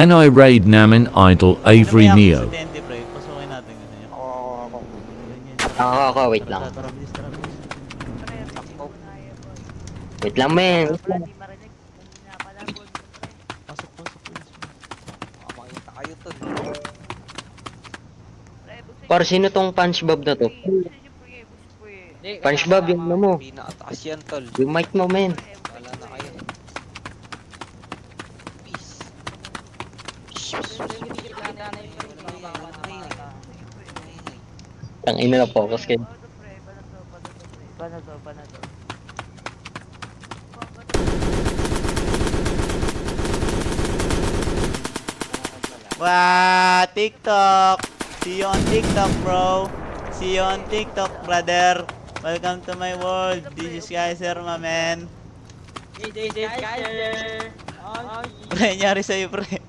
And I raid namin idol Avery Neo. Presidente, pre. Pasukin natin gusto niyo. Ako, wait lang. Tara, bilis, tara, bilis. Wait lang, men. Pasok, bilis. Makita kayo to. Par, sino tong punchbob na to? Punchbob, yung ano mo. Pinakataas yan, tol. Yung mic mo, men. Wala na kayo. Peace. Ang ina na focus kayo. Paano to? Wah, TikTok. See you on TikTok, bro. See you on TikTok, brother. Welcome to my world. This is Kaiser, my man. Pre, nangyari sa'yo, pre.